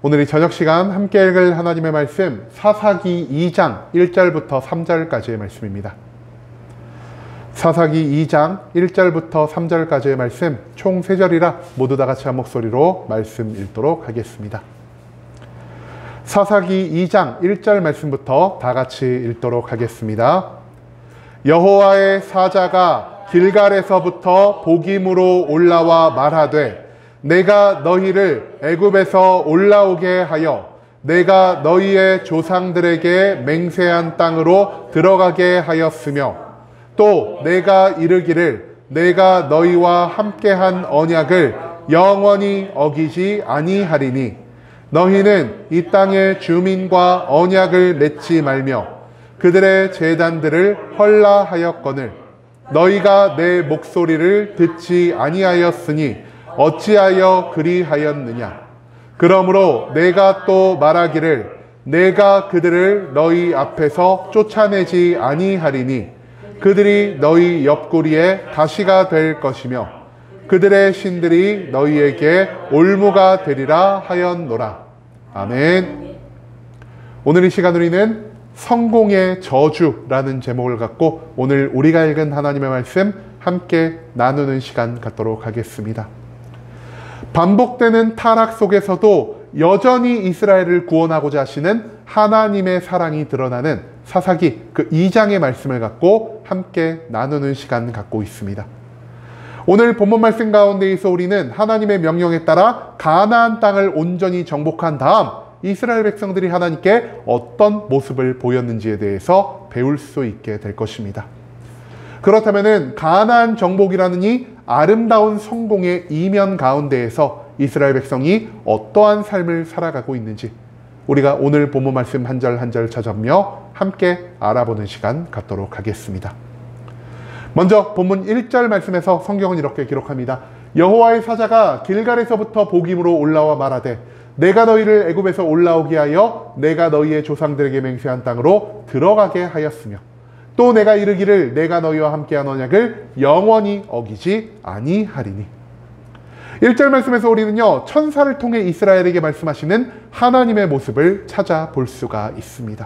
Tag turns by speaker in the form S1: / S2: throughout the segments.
S1: 오늘 이 저녁 시간 함께 읽을 하나님의 말씀 사사기 2장 1절부터 3절까지의 말씀입니다. 사사기 2장 1절부터 3절까지의 말씀 총 3절이라 모두 다 같이 한 목소리로 말씀 읽도록 하겠습니다. 사사기 2장 1절 말씀부터 다 같이 읽도록 하겠습니다. 여호와의 사자가 길갈에서부터 보김으로 올라와 말하되 내가 너희를 애굽에서 올라오게 하여 내가 너희의 조상들에게 맹세한 땅으로 들어가게 하였으며 또 내가 이르기를 내가 너희와 함께한 언약을 영원히 어기지 아니하리니 너희는 이 땅의 주민과 언약을 맺지 말며 그들의 제단들을 헐라하였거늘 너희가 내 목소리를 듣지 아니하였으니 어찌하여 그리하였느냐. 그러므로 내가 또 말하기를 내가 그들을 너희 앞에서 쫓아내지 아니하리니 그들이 너희 옆구리에 가시가 될 것이며 그들의 신들이 너희에게 올무가 되리라 하였노라. 아멘. 오늘 이 시간 우리는 성공의 저주라는 제목을 갖고 오늘 우리가 읽은 하나님의 말씀 함께 나누는 시간 갖도록 하겠습니다. 반복되는 타락 속에서도 여전히 이스라엘을 구원하고자 하시는 하나님의 사랑이 드러나는 사사기 그 2장의 말씀을 갖고 함께 나누는 시간 갖고 있습니다. 오늘 본문 말씀 가운데에서 우리는 하나님의 명령에 따라 가나안 땅을 온전히 정복한 다음 이스라엘 백성들이 하나님께 어떤 모습을 보였는지에 대해서 배울 수 있게 될 것입니다. 그렇다면 가나안 정복이라는 이 아름다운 성공의 이면 가운데에서 이스라엘 백성이 어떠한 삶을 살아가고 있는지 우리가 오늘 본문 말씀 한 절 한 절 찾아보며 함께 알아보는 시간 갖도록 하겠습니다. 먼저 본문 1절 말씀에서 성경은 이렇게 기록합니다. 여호와의 사자가 길갈에서부터 보김으로 올라와 말하되 내가 너희를 애굽에서 올라오게 하여 내가 너희의 조상들에게 맹세한 땅으로 들어가게 하였으며 또 내가 이르기를 내가 너희와 함께한 언약을 영원히 어기지 아니하리니. 1절 말씀에서 우리는요 천사를 통해 이스라엘에게 말씀하시는 하나님의 모습을 찾아볼 수가 있습니다.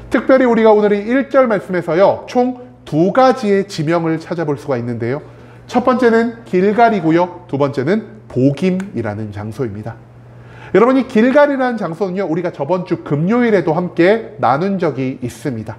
S1: 특별히 우리가 오늘 이 1절 말씀에서요 총 2가지의 지명을 찾아볼 수가 있는데요. 첫 번째는 길갈이고요, 두 번째는 보김이라는 장소입니다. 여러분, 이 길갈이라는 장소는요 우리가 저번 주 금요일에도 함께 나눈 적이 있습니다.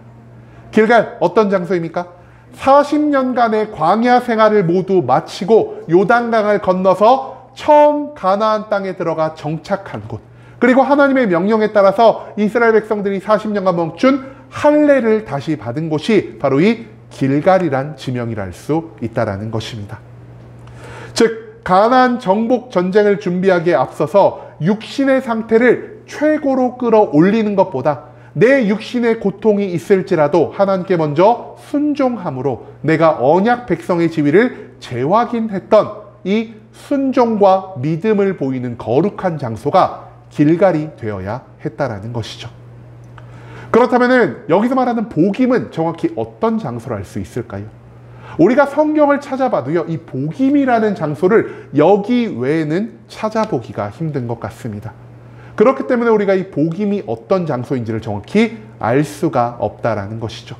S1: 길갈 어떤 장소입니까? 40년간의 광야 생활을 모두 마치고 요단강을 건너서 처음 가나안 땅에 들어가 정착한 곳, 그리고 하나님의 명령에 따라서 이스라엘 백성들이 40년간 멈춘 할례를 다시 받은 곳이 바로 이 길갈이란 지명이라 할 수 있다는 것입니다. 즉 가나안 정복 전쟁을 준비하기에 앞서서 육신의 상태를 최고로 끌어올리는 것보다 내 육신의 고통이 있을지라도 하나님께 먼저 순종함으로 내가 언약 백성의 지위를 재확인했던 이 순종과 믿음을 보이는 거룩한 장소가 길갈이 되어야 했다라는 것이죠. 그렇다면 여기서 말하는 보김은 정확히 어떤 장소로 알 수 있을까요? 우리가 성경을 찾아봐도요 이 보김이라는 장소를 여기 외에는 찾아보기가 힘든 것 같습니다. 그렇기 때문에 우리가 이 보김이 어떤 장소인지를 정확히 알 수가 없다라는 것이죠.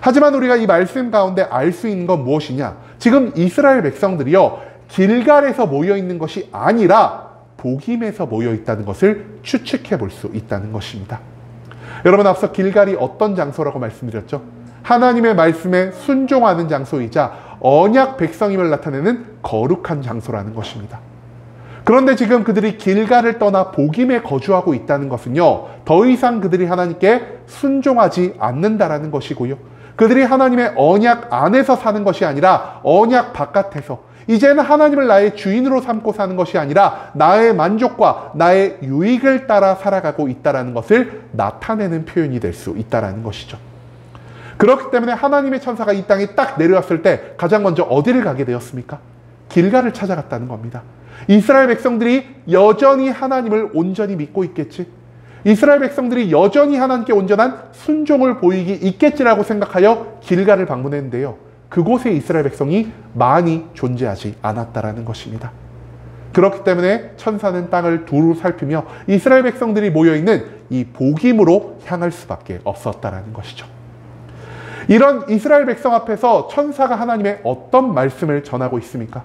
S1: 하지만 우리가 이 말씀 가운데 알 수 있는 건 무엇이냐? 지금 이스라엘 백성들이요 길갈에서 모여 있는 것이 아니라 보김에서 모여 있다는 것을 추측해 볼 수 있다는 것입니다. 여러분, 앞서 길갈이 어떤 장소라고 말씀드렸죠? 하나님의 말씀에 순종하는 장소이자 언약 백성임을 나타내는 거룩한 장소라는 것입니다. 그런데 지금 그들이 길갈을 떠나 보김에 거주하고 있다는 것은요 더 이상 그들이 하나님께 순종하지 않는다라는 것이고요, 그들이 하나님의 언약 안에서 사는 것이 아니라 언약 바깥에서 이제는 하나님을 나의 주인으로 삼고 사는 것이 아니라 나의 만족과 나의 유익을 따라 살아가고 있다는 것을 나타내는 표현이 될 수 있다는 것이죠. 그렇기 때문에 하나님의 천사가 이 땅에 딱 내려왔을 때 가장 먼저 어디를 가게 되었습니까? 길갈을 찾아갔다는 겁니다. 이스라엘 백성들이 여전히 하나님을 온전히 믿고 있겠지, 이스라엘 백성들이 여전히 하나님께 온전한 순종을 보이기 있겠지라고 생각하여 길갈을 방문했는데요 그곳에 이스라엘 백성이 많이 존재하지 않았다라는 것입니다. 그렇기 때문에 천사는 땅을 두루 살피며 이스라엘 백성들이 모여있는 이 복임으로 향할 수밖에 없었다라는 것이죠. 이런 이스라엘 백성 앞에서 천사가 하나님의 어떤 말씀을 전하고 있습니까?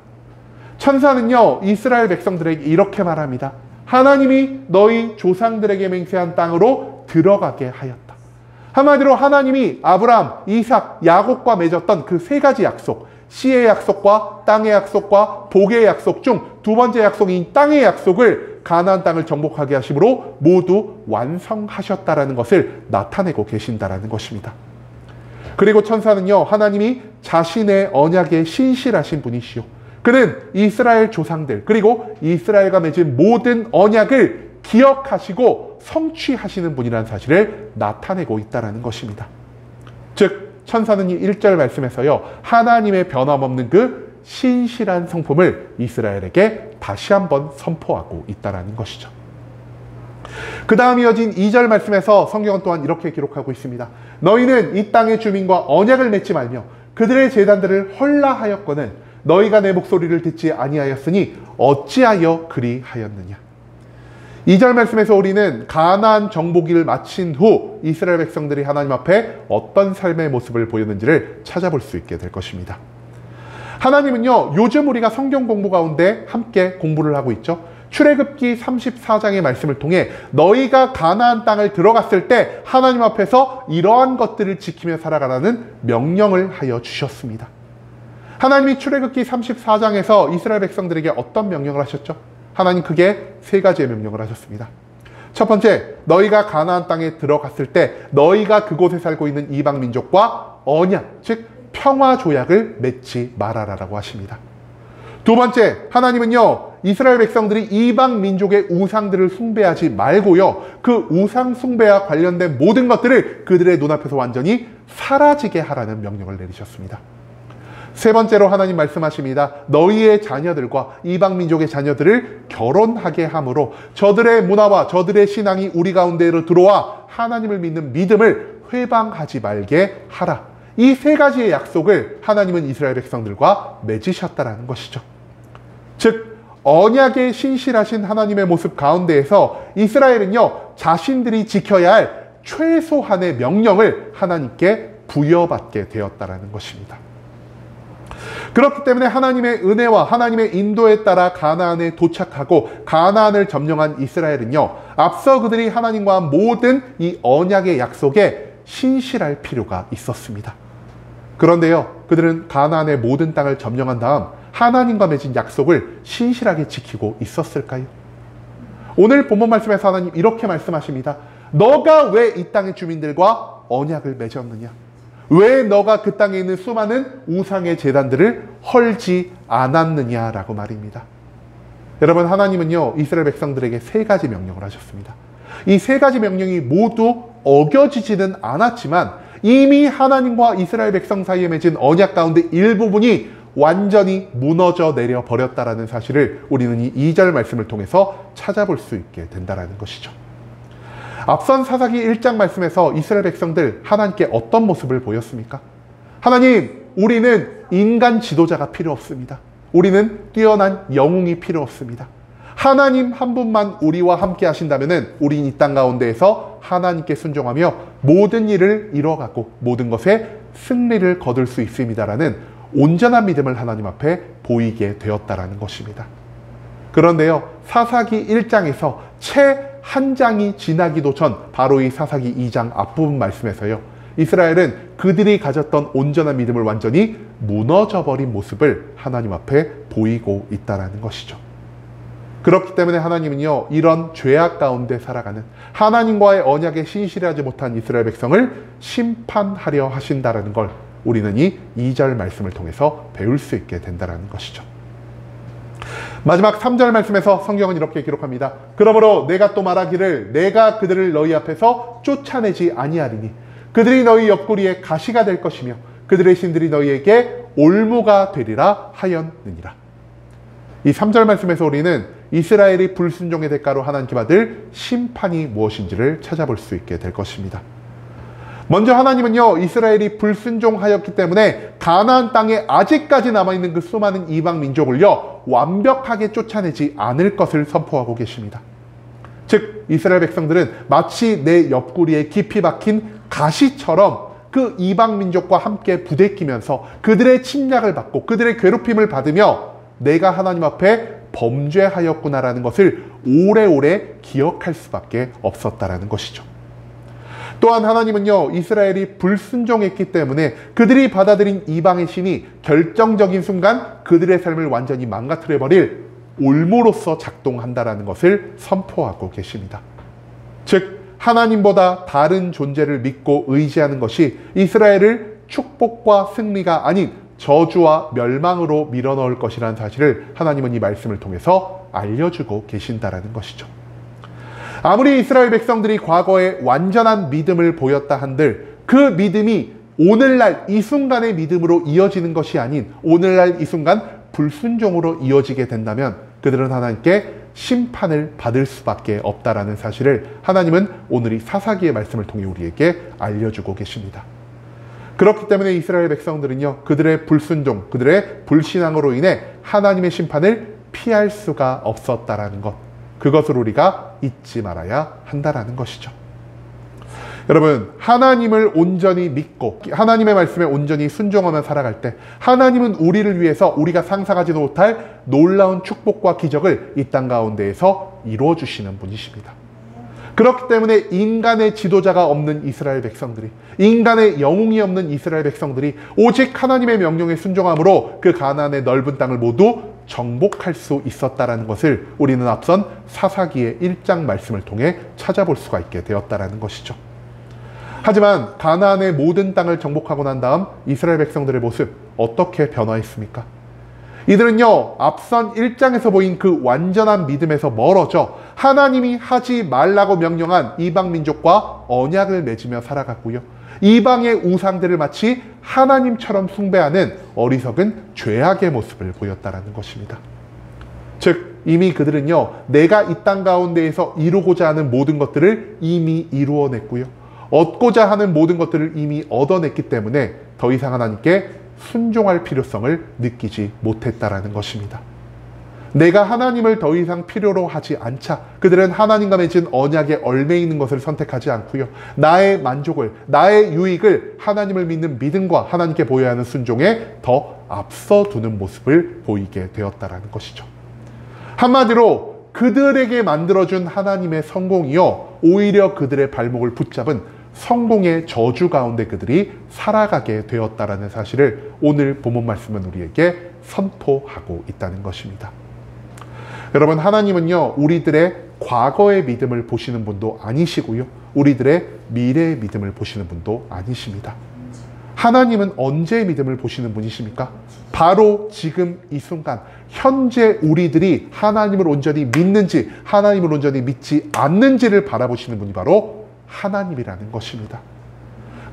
S1: 천사는요, 이스라엘 백성들에게 이렇게 말합니다. 하나님이 너희 조상들에게 맹세한 땅으로 들어가게 하였다. 한마디로 하나님이 아브라함, 이삭, 야곱과 맺었던 그 세 가지 약속, 씨의 약속과 땅의 약속과 복의 약속 중 두 번째 약속인 땅의 약속을 가나안 땅을 정복하게 하심으로 모두 완성하셨다라는 것을 나타내고 계신다라는 것입니다. 그리고 천사는요, 하나님이 자신의 언약에 신실하신 분이시오. 그는 이스라엘 조상들 그리고 이스라엘과 맺은 모든 언약을 기억하시고 성취하시는 분이라는 사실을 나타내고 있다는 것입니다. 즉 천사는 이 1절 말씀에서요, 하나님의 변함없는 그 신실한 성품을 이스라엘에게 다시 한번 선포하고 있다는 것이죠. 그 다음 이어진 2절 말씀에서 성경은 또한 이렇게 기록하고 있습니다. 너희는 이 땅의 주민과 언약을 맺지 말며 그들의 제단들을 헐라하였거늘 너희가 내 목소리를 듣지 아니하였으니 어찌하여 그리하였느냐. 2절 말씀에서 우리는 가나안 정복기를 마친 후 이스라엘 백성들이 하나님 앞에 어떤 삶의 모습을 보였는지를 찾아볼 수 있게 될 것입니다. 하나님은요, 요즘 우리가 성경 공부 가운데 함께 공부를 하고 있죠. 출애굽기 34장의 말씀을 통해 너희가 가나안 땅을 들어갔을 때 하나님 앞에서 이러한 것들을 지키며 살아가라는 명령을 하여 주셨습니다. 하나님이 출애굽기 34장에서 이스라엘 백성들에게 어떤 명령을 하셨죠? 하나님 크게 세 가지의 명령을 하셨습니다. 첫 번째, 너희가 가나안 땅에 들어갔을 때 너희가 그곳에 살고 있는 이방 민족과 언약, 즉 평화 조약을 맺지 말아라라고 하십니다. 두 번째, 하나님은요, 이스라엘 백성들이 이방 민족의 우상들을 숭배하지 말고요, 그 우상 숭배와 관련된 모든 것들을 그들의 눈앞에서 완전히 사라지게 하라는 명령을 내리셨습니다. 세 번째로 하나님 말씀하십니다. 너희의 자녀들과 이방 민족의 자녀들을 결혼하게 함으로 저들의 문화와 저들의 신앙이 우리 가운데로 들어와 하나님을 믿는 믿음을 회방하지 말게 하라. 이 세 가지의 약속을 하나님은 이스라엘 백성들과 맺으셨다라는 것이죠. 즉 언약에 신실하신 하나님의 모습 가운데에서 이스라엘은요, 자신들이 지켜야 할 최소한의 명령을 하나님께 부여받게 되었다라는 것입니다. 그렇기 때문에 하나님의 은혜와 하나님의 인도에 따라 가나안에 도착하고 가나안을 점령한 이스라엘은요, 앞서 그들이 하나님과 한 모든 이 언약의 약속에 신실할 필요가 있었습니다. 그런데요, 그들은 가나안의 모든 땅을 점령한 다음 하나님과 맺은 약속을 신실하게 지키고 있었을까요? 오늘 본문 말씀에서 하나님 이렇게 말씀하십니다. 너가 왜 이 땅의 주민들과 언약을 맺었느냐? 왜 너가 그 땅에 있는 수많은 우상의 제단들을 헐지 않았느냐라고 말입니다. 여러분, 하나님은요, 이스라엘 백성들에게 세 가지 명령을 하셨습니다. 이 세 가지 명령이 모두 어겨지지는 않았지만 이미 하나님과 이스라엘 백성 사이에 맺은 언약 가운데 일부분이 완전히 무너져 내려 버렸다라는 사실을 우리는 이 2절 말씀을 통해서 찾아볼 수 있게 된다는 것이죠. 앞선 사사기 1장 말씀에서 이스라엘 백성들 하나님께 어떤 모습을 보였습니까? 하나님, 우리는 인간 지도자가 필요 없습니다. 우리는 뛰어난 영웅이 필요 없습니다. 하나님 한 분만 우리와 함께 하신다면 우린 이 땅 가운데에서 하나님께 순종하며 모든 일을 이뤄가고 모든 것에 승리를 거둘 수 있습니다라는 온전한 믿음을 하나님 앞에 보이게 되었다라는 것입니다. 그런데요, 사사기 1장에서 채 한 장이 지나기도 전 바로 이 사사기 2장 앞부분 말씀에서요, 이스라엘은 그들이 가졌던 온전한 믿음을 완전히 무너져버린 모습을 하나님 앞에 보이고 있다는 것이죠. 그렇기 때문에 하나님은요, 이런 죄악 가운데 살아가는 하나님과의 언약에 신실하지 못한 이스라엘 백성을 심판하려 하신다는 걸 우리는 이 2절 말씀을 통해서 배울 수 있게 된다는 것이죠. 마지막 3절 말씀에서 성경은 이렇게 기록합니다. 그러므로 내가 또 말하기를 내가 그들을 너희 앞에서 쫓아내지 아니하리니 그들이 너희 옆구리에 가시가 될 것이며 그들의 신들이 너희에게 올무가 되리라 하였느니라. 이 3절 말씀에서 우리는 이스라엘이 불순종의 대가로 하나님께 받을 심판이 무엇인지를 찾아볼 수 있게 될 것입니다. 먼저 하나님은요, 이스라엘이 불순종하였기 때문에 가나안 땅에 아직까지 남아있는 그 수많은 이방 민족을요, 완벽하게 쫓아내지 않을 것을 선포하고 계십니다. 즉 이스라엘 백성들은 마치 내 옆구리에 깊이 박힌 가시처럼 그 이방 민족과 함께 부대끼면서 그들의 침략을 받고 그들의 괴롭힘을 받으며 내가 하나님 앞에 범죄하였구나라는 것을 오래오래 기억할 수밖에 없었다라는 것이죠. 또한 하나님은요, 이스라엘이 불순종했기 때문에 그들이 받아들인 이방의 신이 결정적인 순간 그들의 삶을 완전히 망가뜨려버릴 올무로서 작동한다라는 것을 선포하고 계십니다. 즉 하나님보다 다른 존재를 믿고 의지하는 것이 이스라엘을 축복과 승리가 아닌 저주와 멸망으로 밀어넣을 것이라는 사실을 하나님은 이 말씀을 통해서 알려주고 계신다라는 것이죠. 아무리 이스라엘 백성들이 과거에 완전한 믿음을 보였다 한들 그 믿음이 오늘날 이 순간의 믿음으로 이어지는 것이 아닌 오늘날 이 순간 불순종으로 이어지게 된다면 그들은 하나님께 심판을 받을 수밖에 없다라는 사실을 하나님은 오늘 이 사사기의 말씀을 통해 우리에게 알려주고 계십니다. 그렇기 때문에 이스라엘 백성들은요, 그들의 불순종, 그들의 불신앙으로 인해 하나님의 심판을 피할 수가 없었다라는 것, 그것을 우리가 잊지 말아야 한다라는 것이죠. 여러분, 하나님을 온전히 믿고 하나님의 말씀에 온전히 순종하며 살아갈 때 하나님은 우리를 위해서 우리가 상상하지도 못할 놀라운 축복과 기적을 이 땅 가운데에서 이루어 주시는 분이십니다. 그렇기 때문에 인간의 지도자가 없는 이스라엘 백성들이, 인간의 영웅이 없는 이스라엘 백성들이 오직 하나님의 명령에 순종함으로 그 가나안의 넓은 땅을 모두 정복할 수 있었다라는 것을 우리는 앞선 사사기의 1장 말씀을 통해 찾아볼 수가 있게 되었다라는 것이죠. 하지만 가나안의 모든 땅을 정복하고 난 다음 이스라엘 백성들의 모습 어떻게 변화했습니까? 이들은요, 앞선 1장에서 보인 그 완전한 믿음에서 멀어져 하나님이 하지 말라고 명령한 이방 민족과 언약을 맺으며 살아갔고요, 이방의 우상들을 마치 하나님처럼 숭배하는 어리석은 죄악의 모습을 보였다라는 것입니다. 즉 이미 그들은요, 내가 이 땅 가운데에서 이루고자 하는 모든 것들을 이미 이루어냈고요, 얻고자 하는 모든 것들을 이미 얻어냈기 때문에 더 이상 하나님께 순종할 필요성을 느끼지 못했다라는 것입니다. 내가 하나님을 더 이상 필요로 하지 않자 그들은 하나님과 맺은 언약에 얽매 있는 것을 선택하지 않고요, 나의 만족을, 나의 유익을 하나님을 믿는 믿음과 하나님께 보여야 하는 순종에 더 앞서 두는 모습을 보이게 되었다라는 것이죠. 한마디로 그들에게 만들어준 하나님의 성공이요, 오히려 그들의 발목을 붙잡은 성공의 저주 가운데 그들이 살아가게 되었다라는 사실을 오늘 본문 말씀은 우리에게 선포하고 있다는 것입니다. 여러분, 하나님은요, 우리들의 과거의 믿음을 보시는 분도 아니시고요, 우리들의 미래의 믿음을 보시는 분도 아니십니다. 하나님은 언제의 믿음을 보시는 분이십니까? 바로 지금 이 순간 현재 우리들이 하나님을 온전히 믿는지 하나님을 온전히 믿지 않는지를 바라보시는 분이 바로 하나님이라는 것입니다.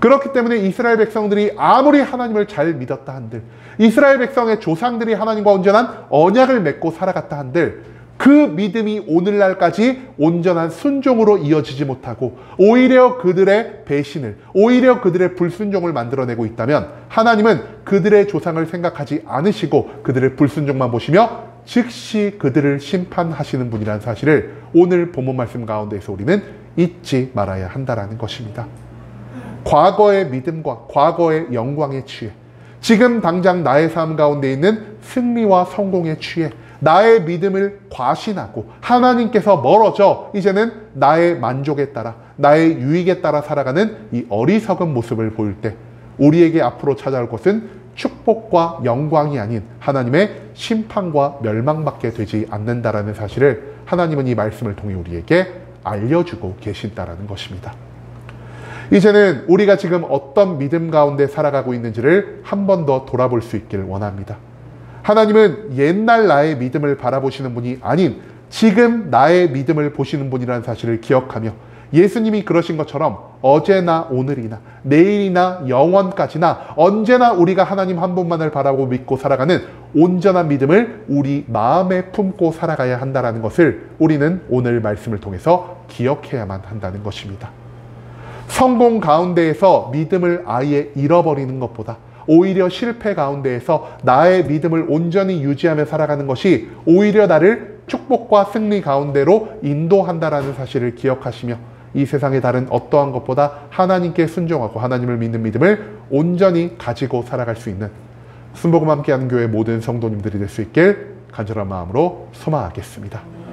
S1: 그렇기 때문에 이스라엘 백성들이 아무리 하나님을 잘 믿었다 한들, 이스라엘 백성의 조상들이 하나님과 온전한 언약을 맺고 살아갔다 한들 그 믿음이 오늘날까지 온전한 순종으로 이어지지 못하고 오히려 그들의 배신을, 오히려 그들의 불순종을 만들어내고 있다면 하나님은 그들의 조상을 생각하지 않으시고 그들의 불순종만 보시며 즉시 그들을 심판하시는 분이라는 사실을 오늘 본문 말씀 가운데에서 우리는 잊지 말아야 한다는 것입니다. 과거의 믿음과 과거의 영광에 취해 지금 당장 나의 삶 가운데 있는 승리와 성공에 취해 나의 믿음을 과신하고 하나님께서 멀어져 이제는 나의 만족에 따라 나의 유익에 따라 살아가는 이 어리석은 모습을 보일 때 우리에게 앞으로 찾아올 것은 축복과 영광이 아닌 하나님의 심판과 멸망밖에 되지 않는다라는 사실을 하나님은 이 말씀을 통해 우리에게 알려주고 계신다라는 것입니다. 이제는 우리가 지금 어떤 믿음 가운데 살아가고 있는지를 한 번 더 돌아볼 수 있길 원합니다. 하나님은 옛날 나의 믿음을 바라보시는 분이 아닌 지금 나의 믿음을 보시는 분이라는 사실을 기억하며 예수님이 그러신 것처럼 어제나 오늘이나 내일이나 영원까지나 언제나 우리가 하나님 한 분만을 바라보고 믿고 살아가는 온전한 믿음을 우리 마음에 품고 살아가야 한다는 것을 우리는 오늘 말씀을 통해서 기억해야만 한다는 것입니다. 성공 가운데에서 믿음을 아예 잃어버리는 것보다 오히려 실패 가운데에서 나의 믿음을 온전히 유지하며 살아가는 것이 오히려 나를 축복과 승리 가운데로 인도한다라는 사실을 기억하시며 이 세상의 다른 어떠한 것보다 하나님께 순종하고 하나님을 믿는 믿음을 온전히 가지고 살아갈 수 있는 순복음 함께하는 교회 모든 성도님들이 될 수 있길 간절한 마음으로 소망하겠습니다.